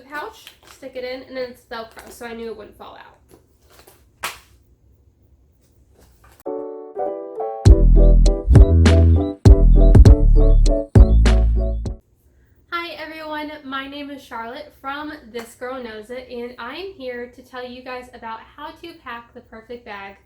pouch, stick it in, and then it's Velcro, so I knew it wouldn't fall out. Hi everyone, my name is Charlotte from This Girl Knows It, and I am here to tell you guys about how to pack the perfect bag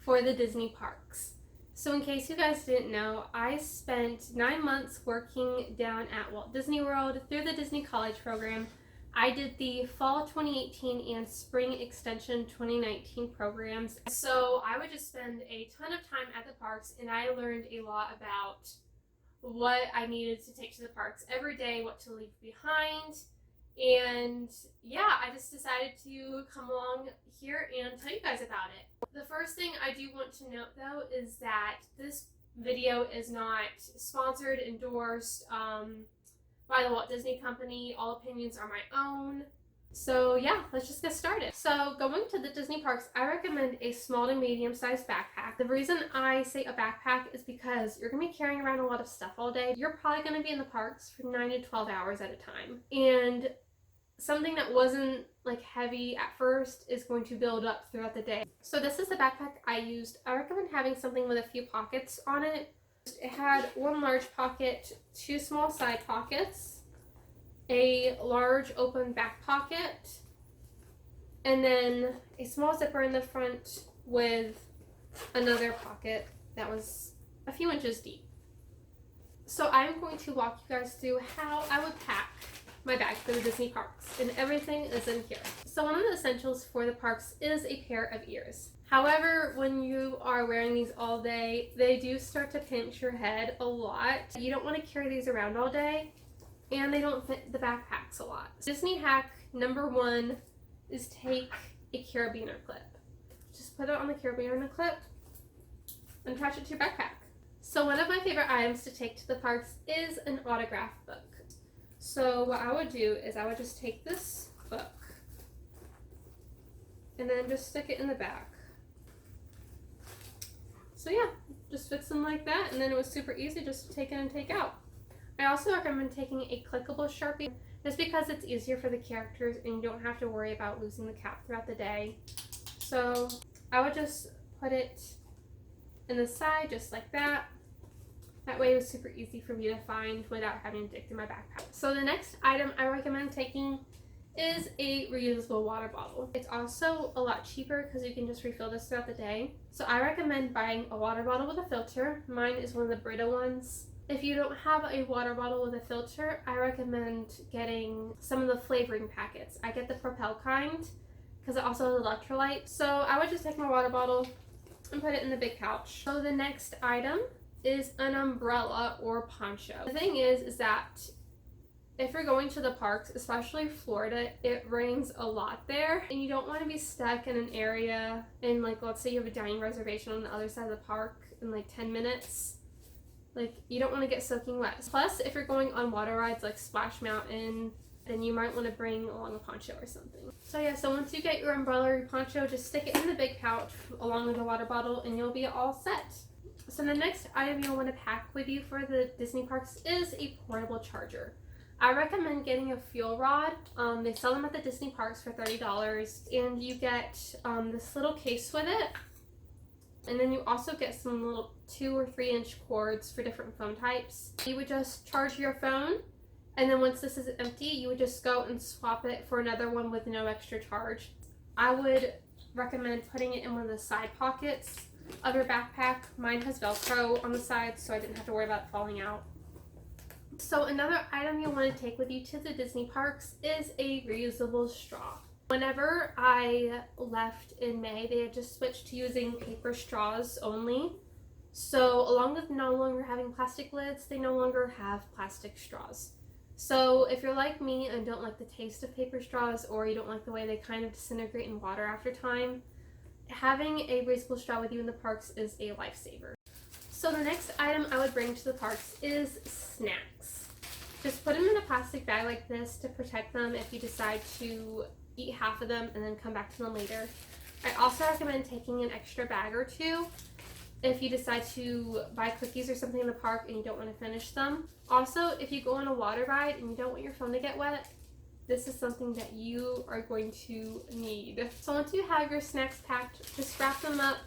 for the Disney parks. So in case you guys didn't know, I spent 9 months working down at Walt Disney World through the Disney College program. I did the Fall 2018 and Spring Extension 2019 programs. So I would just spend a ton of time at the parks, and I learned a lot about what I needed to take to the parks every day, what to leave behind, and yeah, I just decided to come along here and tell you guys about it. The first thing I do want to note though is that this video is not sponsored, endorsed by the Walt Disney Company. All opinions are my own. So yeah, let's just get started. So going to the Disney parks, I recommend a small to medium sized backpack. The reason I say a backpack is because you're going to be carrying around a lot of stuff all day. You're probably going to be in the parks for 9 to 12 hours at a time. And something that wasn't like heavy at first is going to build up throughout the day. So this is the backpack I used. I recommend having something with a few pockets on it. It had one large pocket, 2 small side pockets, a large open back pocket, and then a small zipper in the front with another pocket that was a few inches deep. So I'm going to walk you guys through how I would pack my bag for the Disney parks, and everything is in here. So one of the essentials for the parks is a pair of ears. However, when you are wearing these all day, they do start to pinch your head a lot. You don't want to carry these around all day, and they don't fit the backpacks a lot. Disney hack number 1 is take a carabiner clip. Just put it on the carabiner clip and attach it to your backpack. So one of my favorite items to take to the parks is an autograph book. So what I would do is I would just take this book and then just stick it in the back. So yeah, just fits them like that, and then it was super easy just to take in and take out. I also recommend taking a clickable Sharpie just because it's easier for the characters and you don't have to worry about losing the cap throughout the day. So I would just put it in the side just like that. That way it was super easy for me to find without having to dig through my backpack. So the next item I recommend taking is a reusable water bottle. It's also a lot cheaper because you can just refill this throughout the day. So I recommend buying a water bottle with a filter. Mine is one of the Brita ones. If you don't have a water bottle with a filter, I recommend getting some of the flavoring packets. I get the Propel kind because it also has electrolyte. So I would just take my water bottle and put it in the big pouch. So the next item is an umbrella or poncho. The thing is that if you're going to the parks, especially Florida, it rains a lot there, and you don't want to be stuck in an area and like, let's say you have a dining reservation on the other side of the park in like 10 minutes. Like, you don't want to get soaking wet. Plus, if you're going on water rides like Splash Mountain, then you might want to bring along a poncho or something. So yeah, so once you get your umbrella or your poncho, just stick it in the big pouch along with the water bottle and you'll be all set. So the next item you'll want to pack with you for the Disney parks is a portable charger. I recommend getting a fuel rod. They sell them at the Disney parks for $30, and you get this little case with it. And then you also get some little 2 or 3 inch cords for different phone types. You would just charge your phone, and then once this is empty, you would just go and swap it for another one with no extra charge. I would recommend putting it in one of the side pockets of your backpack. Mine has Velcro on the side, so I didn't have to worry about it falling out. So another item you'll want to take with you to the Disney parks is a reusable straw. Whenever I left in May, they had just switched to using paper straws only. So along with no longer having plastic lids, they no longer have plastic straws. So if you're like me and don't like the taste of paper straws, or you don't like the way they kind of disintegrate in water after time, having a reusable straw with you in the parks is a lifesaver. So the next item I would bring to the parks is snacks. Just put them in a plastic bag like this to protect them if you decide to eat half of them and then come back to them later. I also recommend taking an extra bag or 2 if you decide to buy cookies or something in the park and you don't want to finish them. Also, if you go on a water ride and you don't want your phone to get wet, this is something that you are going to need. So once you have your snacks packed, just wrap them up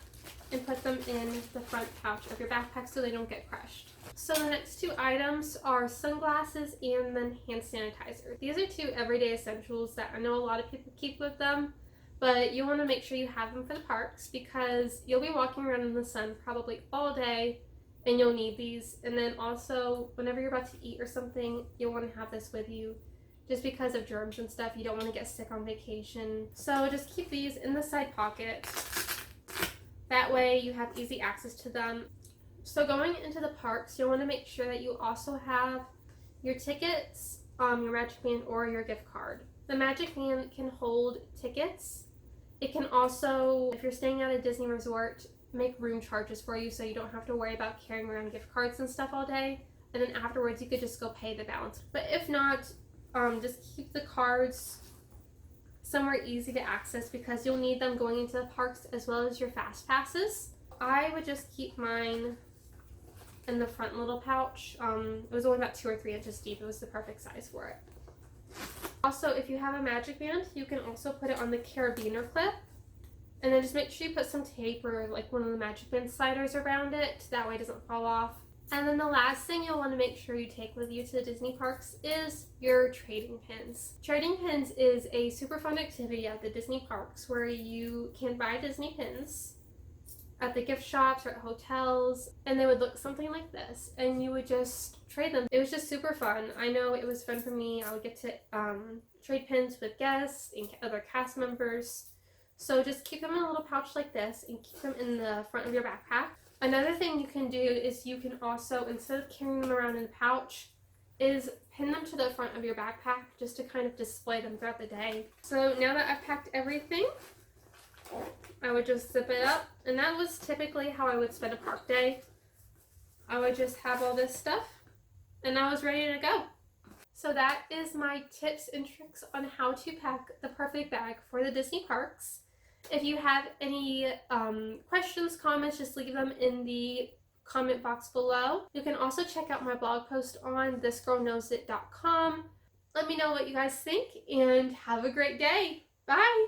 and put them in the front pouch of your backpack so they don't get crushed. So the next two items are sunglasses and then hand sanitizer. These are two everyday essentials that I know a lot of people keep with them, but you want to make sure you have them for the parks because you'll be walking around in the sun probably all day and you'll need these. And then also whenever you're about to eat or something, you'll want to have this with you just because of germs and stuff. You don't want to get sick on vacation. So just keep these in the side pocket. That way you have easy access to them. So going into the parks, you'll want to make sure that you also have your tickets, your Magic Band, or your gift card. The Magic Band can hold tickets. It can also, if you're staying at a Disney resort, make room charges for you so you don't have to worry about carrying around gift cards and stuff all day. And then afterwards you could just go pay the balance. But if not, just keep the cards somewhere easy to access because you'll need them going into the parks as well as your fast passes. I would just keep mine in the front little pouch. It was only about 2 or 3 inches deep. It was the perfect size for it. Also, if you have a Magic Band, you can also put it on the carabiner clip. And then just make sure you put some tape or like one of the Magic Band sliders around it. That way it doesn't fall off. And then the last thing you'll want to make sure you take with you to the Disney parks is your trading pins. Trading pins is a super fun activity at the Disney parks where you can buy Disney pins at the gift shops or at hotels, and they would look something like this, and you would just trade them. It was just super fun. I know it was fun for me. I would get to trade pins with guests and other cast members. So just keep them in a little pouch like this and keep them in the front of your backpack. Another thing you can do is you can also, instead of carrying them around in a pouch, is pin them to the front of your backpack just to kind of display them throughout the day. So now that I've packed everything, I would just zip it up, and that was typically how I would spend a park day. I would just have all this stuff, and I was ready to go. So that is my tips and tricks on how to pack the perfect bag for the Disney parks. If you have any questions, comments, just leave them in the comment box below. You can also check out my blog post on thisgirlknowsit.com. Let me know what you guys think, and have a great day. Bye!